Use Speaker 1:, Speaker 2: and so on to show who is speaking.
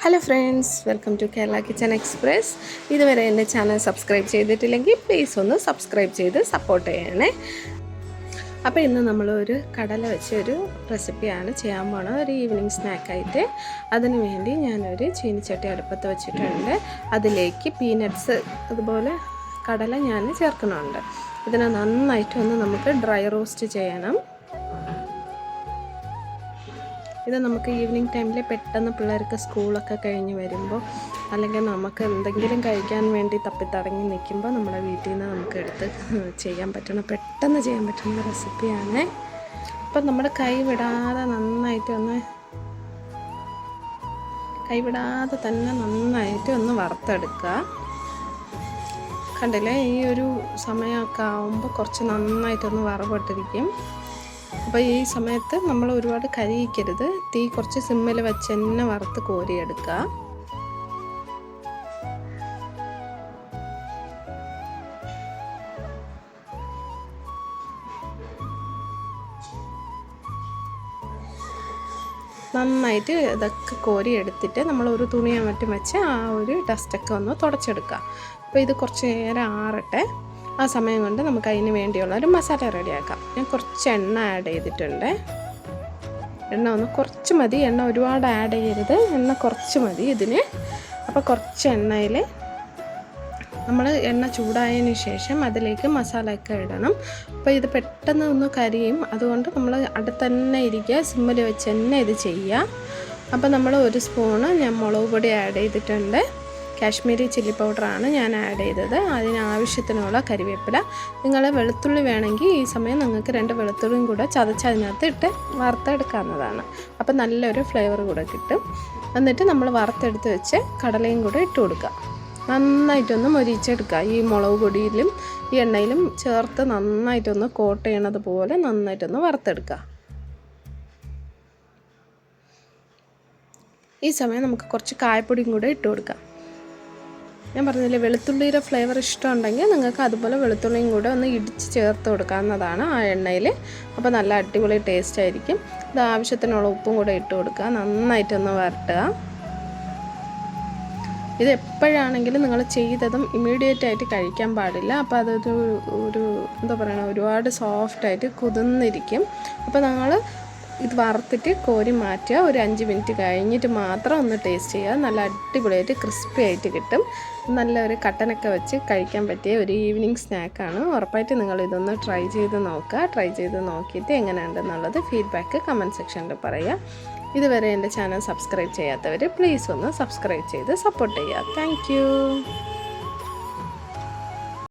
Speaker 1: Hello friends, welcome to Kerala kitchen express. ഇതുവരെ എൻ്റെ channel subscribe ചെയ്തിട്ടില്ലെങ്കിൽ പ്ലീസ് ഒന്ന് സബ്സ്ക്രൈബ് ചെയ്ത് സപ്പോർട്ട് ചെയ്യണേ. അപ്പോൾ ഇന്ന് നമ്മളൊരു കടല വെച്ച ഒരു റെസിപ്പിയാണ് ചെയ്യാൻ പോണത്, ഒരു ഈവനിങ് സ്നാക്കായിട്ട്. അതിന് വേണ്ടി ഞാനൊരു ചീനിച്ചട്ടി അടുപ്പത്ത് വെച്ചിട്ടുണ്ട്. അതിലേക്ക് പീനട്ട്സ് അതുപോലെ കടല ഞാൻ ചേർക്കുന്നുണ്ട്. ഇതിനെ നന്നായിട്ടൊന്ന് നമുക്ക് ഡ്രൈ റോസ്റ്റ് ചെയ്യണം. ഇത് നമുക്ക് ഈവനിങ് ടൈമിൽ പെട്ടെന്ന് പിള്ളേർക്ക് സ്കൂളൊക്കെ കഴിഞ്ഞ് വരുമ്പോൾ അല്ലെങ്കിൽ നമുക്ക് എന്തെങ്കിലും കഴിക്കാൻ വേണ്ടി തപ്പിത്തടങ്ങി നിൽക്കുമ്പോൾ നമ്മുടെ വീട്ടിൽ നിന്ന് നമുക്ക് എടുത്ത് പെട്ടെന്ന് ചെയ്യാൻ പറ്റുന്ന റെസിപ്പിയാണ്. അപ്പം നമ്മുടെ കൈ വിടാതെ തന്നെ നന്നായിട്ട് ഒന്ന് വറുത്തെടുക്കുക. കണ്ടില്ലേ, ഈ ഒരു സമയമൊക്കെ ആകുമ്പോൾ കുറച്ച് നന്നായിട്ടൊന്ന് വറവിട്ടിരിക്കും. അപ്പോൾ ഈ സമയത്ത് നമ്മൾ ഒരുപാട് കരിയിക്കരുത്. തീ കുറച്ച് സിമ്മിൽ വെച്ച് തന്നെ വറുത്ത് കോരിയെടുക്കുക. നന്നായിട്ട് ഇതൊക്കെ കോരി എടുത്തിട്ട് നമ്മൾ ഒരു തുണിയോ മറ്റും വെച്ച് ആ ഒരു ഡസ്റ്റൊക്കെ ഒന്ന് തുടച്ചെടുക്കുക. അപ്പോൾ ഇത് കുറച്ച് നേരം ആറട്ടെ. ആ സമയം കൊണ്ട് നമുക്ക് അതിന് വേണ്ടിയുള്ള ഒരു മസാല റെഡിയാക്കാം. ഞാൻ കുറച്ച് എണ്ണ ആഡ് ചെയ്തിട്ടുണ്ട്. എണ്ണ ഒന്ന് കുറച്ച് മതി, എണ്ണ ഒരുപാട് ആഡ് ചെയ്യരുത്, എണ്ണ കുറച്ച് മതി ഇതിന്. അപ്പോൾ കുറച്ച് എണ്ണയിൽ നമ്മൾ എണ്ണ ചൂടായതിന് ശേഷം അതിലേക്ക് മസാലയൊക്കെ ഇടണം. അപ്പോൾ ഇത് പെട്ടെന്ന് ഒന്ന് കരിയും, അതുകൊണ്ട് നമ്മൾ അടുത്ത് തന്നെ ഇരിക്കുക, സിമ്മിൽ വെച്ച് തന്നെ ഇത് ചെയ്യുക. അപ്പോൾ നമ്മൾ ഒരു സ്പൂണ് ഞാൻ മുളക് പൊടി ആഡ് ചെയ്തിട്ടുണ്ട്. കാശ്മീരി ചില്ലി പൗഡറാണ് ഞാൻ ആഡ് ചെയ്തത്. അതിനാവശ്യത്തിനുള്ള കരിവേപ്പില. നിങ്ങൾ വെളുത്തുള്ളി വേണമെങ്കിൽ ഈ സമയം നിങ്ങൾക്ക് 2 വെളുത്തുള്ളിയും കൂടെ ചതച്ചതിനകത്ത് ഇട്ട് വറുത്തെടുക്കാവുന്നതാണ്. അപ്പോൾ നല്ലൊരു ഫ്ലേവർ കൂടെ കിട്ടും. എന്നിട്ട് നമ്മൾ വറുത്തെടുത്ത് വെച്ച് കടലയും കൂടെ ഇട്ട് കൊടുക്കുക. നന്നായിട്ടൊന്ന് മൊരിച്ചെടുക്കുക. ഈ മുളക് പൊടിയിലും ഈ എണ്ണയിലും ചേർത്ത് നന്നായിട്ടൊന്ന് കോട്ട് ചെയ്യണത് പോലെ നന്നായിട്ടൊന്ന് വറുത്തെടുക്കുക. ഈ സമയം നമുക്ക് കുറച്ച് കായപ്പൊടിയും കൂടെ ഇട്ട് കൊടുക്കാം. ഞാൻ പറഞ്ഞില്ലേ, വെളുത്തുള്ളിയുടെ ഫ്ലേവർ ഇഷ്ടമുണ്ടെങ്കിൽ നിങ്ങൾക്ക് അതുപോലെ വെളുത്തുള്ളിയും കൂടെ ഒന്ന് ഇടിച്ച് ചേർത്ത് കൊടുക്കാവുന്നതാണ് ആ എണ്ണയിൽ. അപ്പോൾ നല്ല അടിപൊളി ടേസ്റ്റ് ആയിരിക്കും. ഇത് ആവശ്യത്തിനുള്ള ഉപ്പും കൂടെ ഇട്ട് കൊടുക്കുക. നന്നായിട്ടൊന്ന് വരട്ടുക. ഇത് എപ്പോഴാണെങ്കിലും നിങ്ങൾ ചെയ്തതും ഇമ്മീഡിയറ്റായിട്ട് കഴിക്കാൻ പാടില്ല. അപ്പോൾ അതൊരു ഒരുപാട് സോഫ്റ്റായിട്ട് കുതിർന്നിരിക്കും. അപ്പോൾ നിങ്ങൾ ഇത് വറുത്തിട്ട് കോരി മാറ്റുക. ഒരു 5 മിനിറ്റ് കഴിഞ്ഞിട്ട് മാത്രം ഒന്ന് ടേസ്റ്റ് ചെയ്യുക. നല്ല അടിപൊളിയായിട്ട് ക്രിസ്പി ആയിട്ട് കിട്ടും. നല്ലൊരു കട്ടനൊക്കെ വെച്ച് കഴിക്കാൻ പറ്റിയ ഒരു ഈവനിങ് സ്നാക്കാണ്. ഉറപ്പായിട്ട് നിങ്ങൾ ഇതൊന്ന് ട്രൈ ചെയ്ത് നോക്കുക. ട്രൈ ചെയ്ത് നോക്കിയിട്ട് എങ്ങനെയുണ്ടെന്നുള്ളത് ഫീഡ്ബാക്ക് കമൻറ്റ് സെക്ഷനിൽ പറയുക. ഇതുവരെ എൻ്റെ ചാനൽ സബ്സ്ക്രൈബ് ചെയ്യാത്തവർ പ്ലീസ് ഒന്ന് സബ്സ്ക്രൈബ് ചെയ്ത് സപ്പോർട്ട് ചെയ്യുക. താങ്ക്